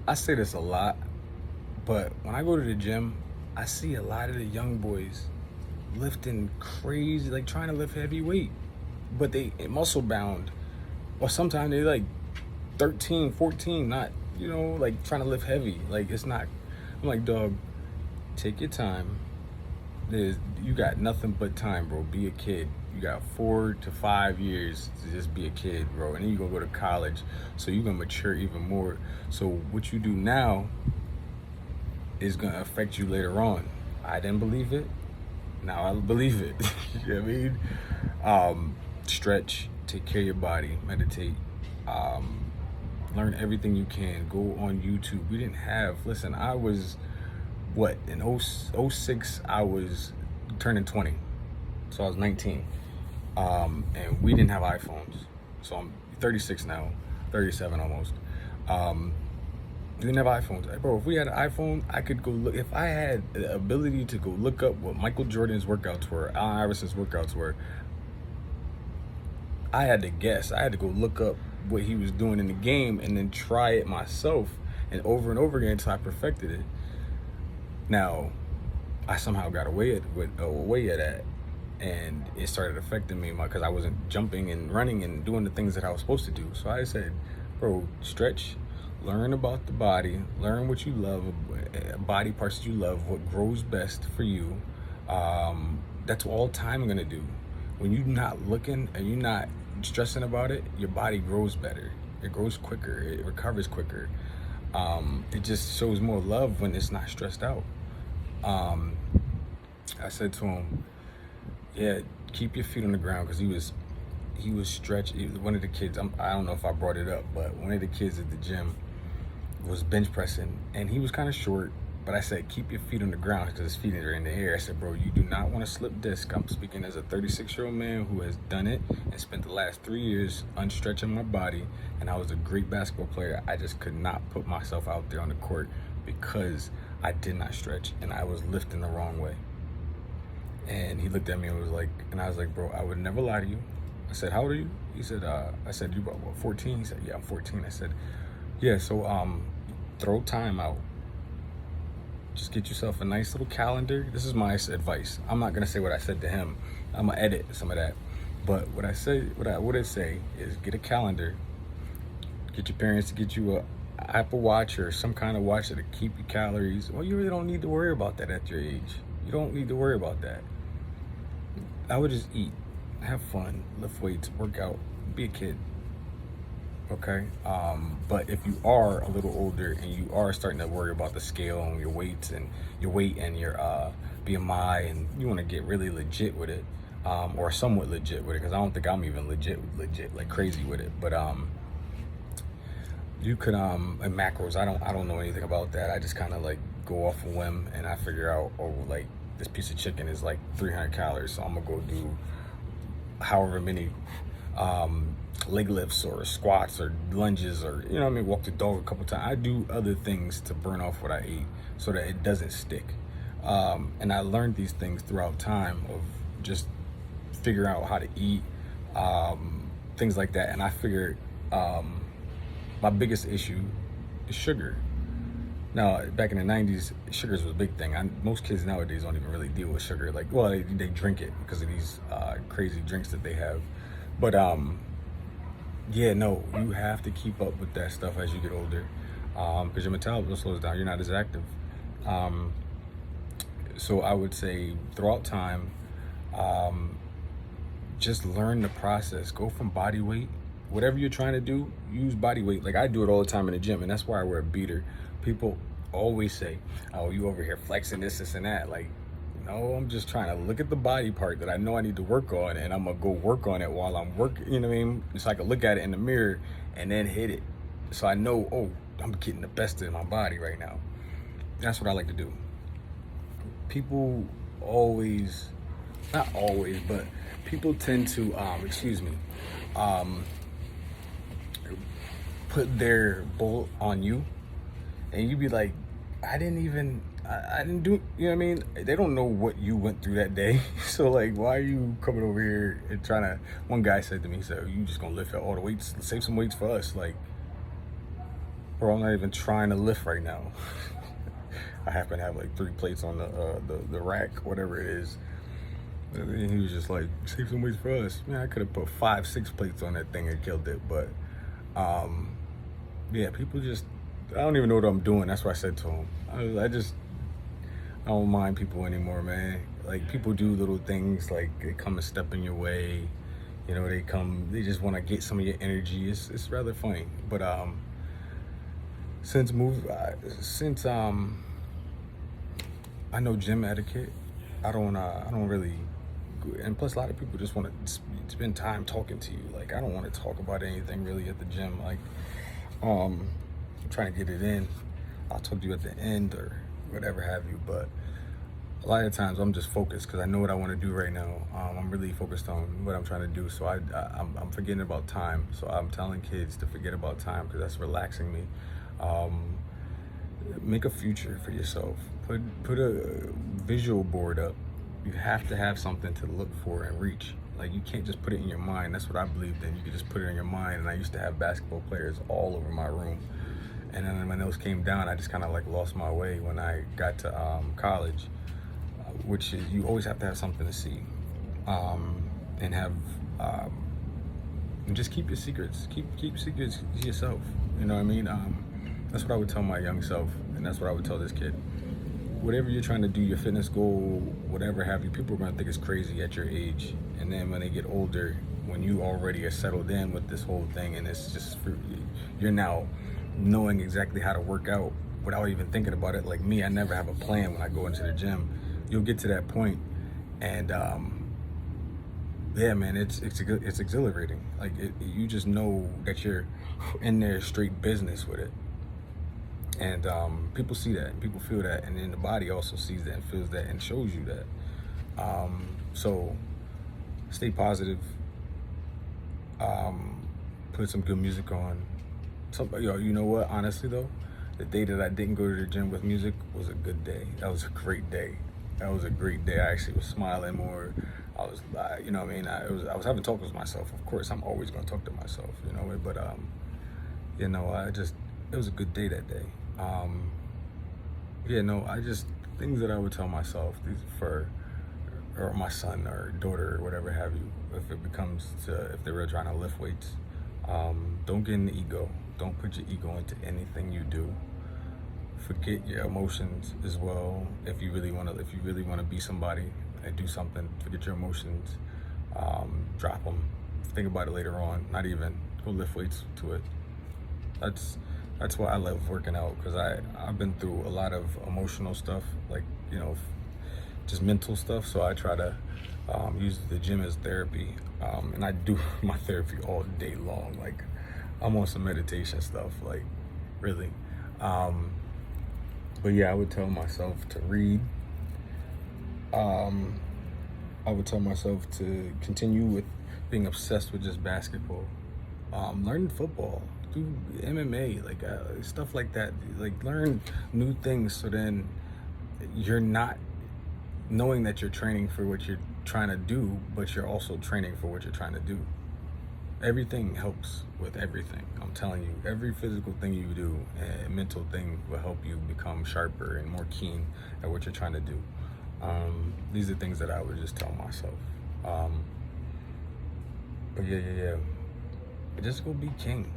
I say this a lot, but when I go to the gym, I see a lot of the young boys lifting crazy, like trying to lift heavy weight, but they muscle bound, or sometimes they like 13, 14, not, like trying to lift heavy. Like it's not, I'm like, dog, take your time. You got nothing but time, bro. Be a kid. You got 4 to 5 years to just be a kid, bro. And then you gonna go to college, so you gonna mature even more. So what you do now is gonna affect you later on. I didn't believe it. Now I believe it. You know what I mean? Stretch, take care of your body, meditate, um, learn everything you can. Go on YouTube. We didn't have. Listen, I was what in '06. I was turning 20, so I was 19, and we didn't have iPhones. So I'm 36 now, 37 almost. Um, we didn't have iPhones. Hey, bro, if we had an iPhone, I could go look. If I had the ability to go look up what Michael Jordan's workouts were, Allen Iverson's workouts were, I had to guess. I had to go look up what he was doing in the game and then try it myself and over again until I perfected it. Now, I somehow got away at that, and it started affecting me because I wasn't jumping and running and doing the things that I was supposed to do. So I said, bro, stretch, learn about the body, learn what you love, body parts that you love, what grows best for you. That's all time gonna do. When you're not looking and you're not stressing about it, your body grows better. It grows quicker. It recovers quicker. It just shows more love when it's not stressed out. Um, I said to him, yeah, keep your feet on the ground, because he was stretched. One of the kids, I don't know if I brought it up, but one of the kids at the gym was bench pressing, and he was kind of short. But I said, keep your feet on the ground, because his feet are in the air. I said, bro, you do not want to slip disc. I'm speaking as a 36-year-old man who has done it and spent the last 3 years unstretching my body. And I was a great basketball player. I just could not put myself out there on the court because I did not stretch and I was lifting the wrong way. And he looked at me and I was like, bro, I would never lie to you. I said, how old are you? He said, I said, you about what, 14? He said, yeah, I'm 14. I said, yeah, so throw time out. Just get yourself a nice little calendar. This is my advice. I'm not gonna say what I said to him. I'm gonna edit some of that. But what I would say is get a calendar. Get your parents to get you a Apple Watch or some kind of watch that'll keep your calories. Well, you really don't need to worry about that at your age. You don't need to worry about that. I would just eat, have fun, lift weights, work out, be a kid. Okay. But if you are a little older and you are starting to worry about the scale and your weights and your weight and your BMI, and you want to get really legit with it, or somewhat legit with it, because I don't think I'm even legit like crazy with it. But you could and macros. I don't know anything about that. I just kind of like go off a whim and I figure out, oh, like this piece of chicken is like 300 calories, so I'm gonna go do however many leg lifts or squats or lunges, or walk the dog a couple times. I do other things to burn off what I ate so that it doesn't stick. And I learned these things throughout time of just figuring out how to eat, things like that. And I figured my biggest issue is sugar. Now, back in the 90s, sugars was a big thing. Most kids nowadays don't even really deal with sugar. Like, well, they drink it because of these crazy drinks that they have. But yeah, no, you have to keep up with that stuff as you get older, because your metabolism slows down. You're not as active. So I would say throughout time, just learn the process. Go from body weight. Whatever you're trying to do, use body weight. Like I do it all the time in the gym, and that's why I wear a beater. People always say, oh, you over here flexing this, and that. Like, no, I'm just trying to look at the body part that I know I need to work on, and I'm gonna go work on it while I'm working. You know what I mean? So I can look at it in the mirror and then hit it. So I know, oh, I'm getting the best of my body right now. That's what I like to do. People always, not always, but people tend to, put their bull on you, and you be like, I didn't do, you know what I mean? They don't know what you went through that day. So like, why are you coming over here and trying to, one guy said to me, so you just gonna lift all the weights, save some weights for us? Like, Bro, I'm not even trying to lift right now. I happen to have like 3 plates on the rack, whatever it is. And he was just like, save some weights for us. Man, I could have put 5, 6 plates on that thing and killed it. But yeah, people just, I don't even know what I'm doing. That's what I said to him. I don't mind people anymore, man. Like, people do little things, like they come and step in your way. You know, they just want to get some of your energy. It's rather funny. But since I know gym etiquette, I don't really, and plus a lot of people just want to spend time talking to you. Like, I don't want to talk about anything really at the gym. Like, I'm trying to get it in. I'll talk to you at the end or whatever have you. But a lot of times I'm just focused because I know what I want to do right now. I'm really focused on what I'm trying to do. So I'm forgetting about time. So I'm telling kids to forget about time because that's relaxing me. Make a future for yourself. Put a visual board up. You have to have something to look for and reach. Like, you can't just put it in your mind. That's what I believed in. You could just put it in your mind. And I used to have basketball players all over my room. And then when those came down, I just kind of like lost my way when I got to college, which is, you always have to have something to see, and have, and just keep your secrets. Keep secrets to yourself. You know what I mean? That's what I would tell my young self, and that's what I would tell this kid. Whatever you're trying to do, your fitness goal, whatever have you, people are gonna think it's crazy at your age. And then when they get older, when you already are settled in with this whole thing, and it's just you're now knowing exactly how to work out without even thinking about it. Like me, I never have a plan when I go into the gym. You'll get to that point, and yeah, man, it's exhilarating. Like, you just know that you're in there straight business with it. And people see that, and people feel that, and then the body also sees that and feels that and shows you that. So stay positive. Put some good music on. You know what? Honestly though, the day that I didn't go to the gym with music was a good day. That was a great day. That was a great day. I actually was smiling more. I was, you know what I mean? I was having talks with myself. Of course, I'm always gonna talk to myself, you know. But you know, it was a good day that day. Yeah, no, things that I would tell myself, or my son or daughter or whatever have you, if they were trying to lift weights, don't get in the ego. Don't put your ego into anything you do. Forget your emotions as well. If you really want to be somebody and do something, forget your emotions. Drop them. Think about it later on. Not even go lift weights to it. That's why I love working out, because I've been through a lot of emotional stuff, like, you know, just mental stuff. So I try to use the gym as therapy, and I do my therapy all day long. Like, I'm on some meditation stuff, like, really. But yeah, I would tell myself to read. I would tell myself to continue with being obsessed with just basketball. Learn football, do MMA, like stuff like that. Like, learn new things, so then you're not knowing that you're training for what you're trying to do, but you're also training for what you're trying to do. Everything helps with everything. I'm telling you, every physical thing you do and mental thing will help you become sharper and more keen at what you're trying to do. These are things that I would just tell myself. But yeah. Just go be king.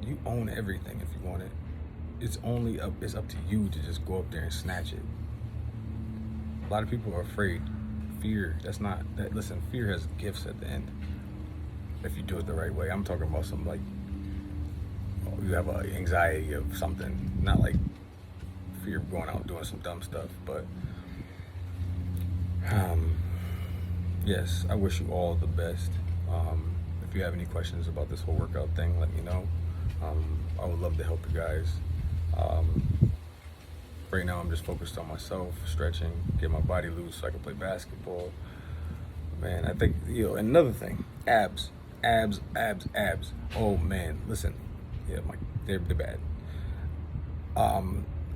You own everything if you want it. It's up to you to just go up there and snatch it. A lot of people are afraid. Fear, listen, fear has gifts at the end. If you do it the right way. I'm talking about some, like, you have an anxiety of something, not like fear of going out and doing some dumb stuff, but yes, I wish you all the best. If you have any questions about this whole workout thing, let me know. I would love to help you guys. Right now I'm just focused on myself, stretching, get my body loose so I can play basketball. Man, I think, another thing, abs. Oh man, listen, yeah, they're bad.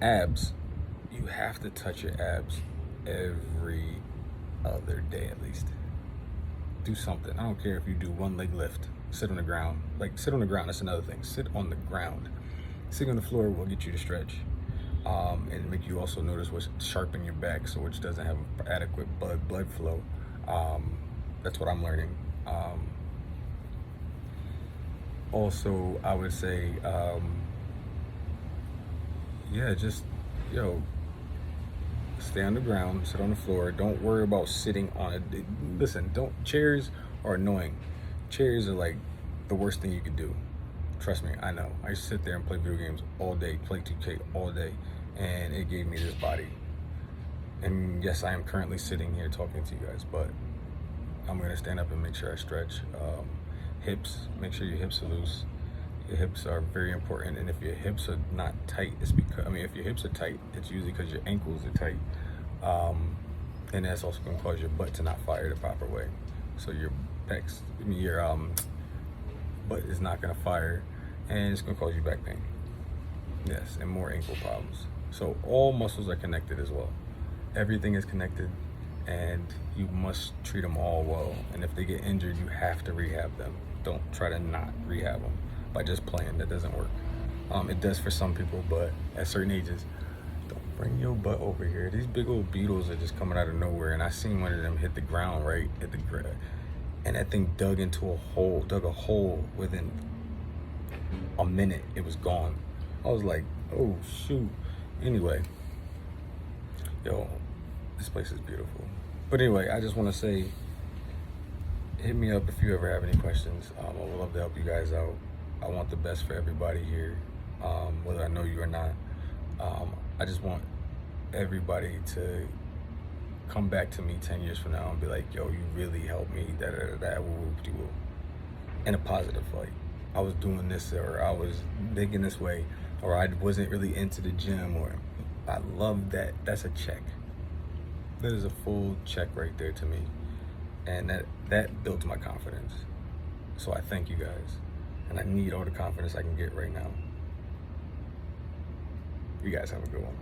Abs, you have to touch your abs every other day at least. Do something. I don't care if you do one leg lift, sit on the ground. Like, sit on the ground, that's another thing. Sit on the ground. Sitting on the floor will get you to stretch, and make you also notice what's sharp in your back, so which doesn't have adequate blood flow. That's what I'm learning. Also, I would say, yeah, just yo, stay on the ground, sit on the floor. Don't worry about sitting on it. Listen, don't chairs are annoying. Chairs are like the worst thing you could do. Trust me, I know. I used to sit there and play video games all day, play 2K all day, and it gave me this body. And yes, I am currently sitting here talking to you guys, but I'm gonna stand up and make sure I stretch. Hips, make sure your hips are loose. Your hips are very important, and if your hips are not tight, it's because, I mean, if your hips are tight, it's usually because your ankles are tight. And that's also gonna cause your butt to not fire the proper way. So your pecs, your butt is not gonna fire, and it's gonna cause you back pain. Yes, and more ankle problems. So all muscles are connected as well. Everything is connected, and you must treat them all well. And if they get injured, you have to rehab them. Don't try to not rehab them by just playing. That doesn't work. It does for some people, but at certain ages, don't bring your butt over here. These big old beetles are just coming out of nowhere, and I seen one of them hit the ground right at the ground, and that thing dug a hole within a minute. It was gone. I was like, oh shoot. Anyway, yo, this place is beautiful. But anyway, I just want to say, hit me up if you ever have any questions. I would love to help you guys out. I want the best for everybody here, whether I know you or not. I just want everybody to come back to me 10 years from now and be like, yo, you really helped me, woo, in a positive light. I was doing this, or I was thinking this way, or I wasn't really into the gym, or I love that. That's a check. That is a full check right there to me. And that builds my confidence. So I thank you guys. And I need all the confidence I can get right now. You guys have a good one.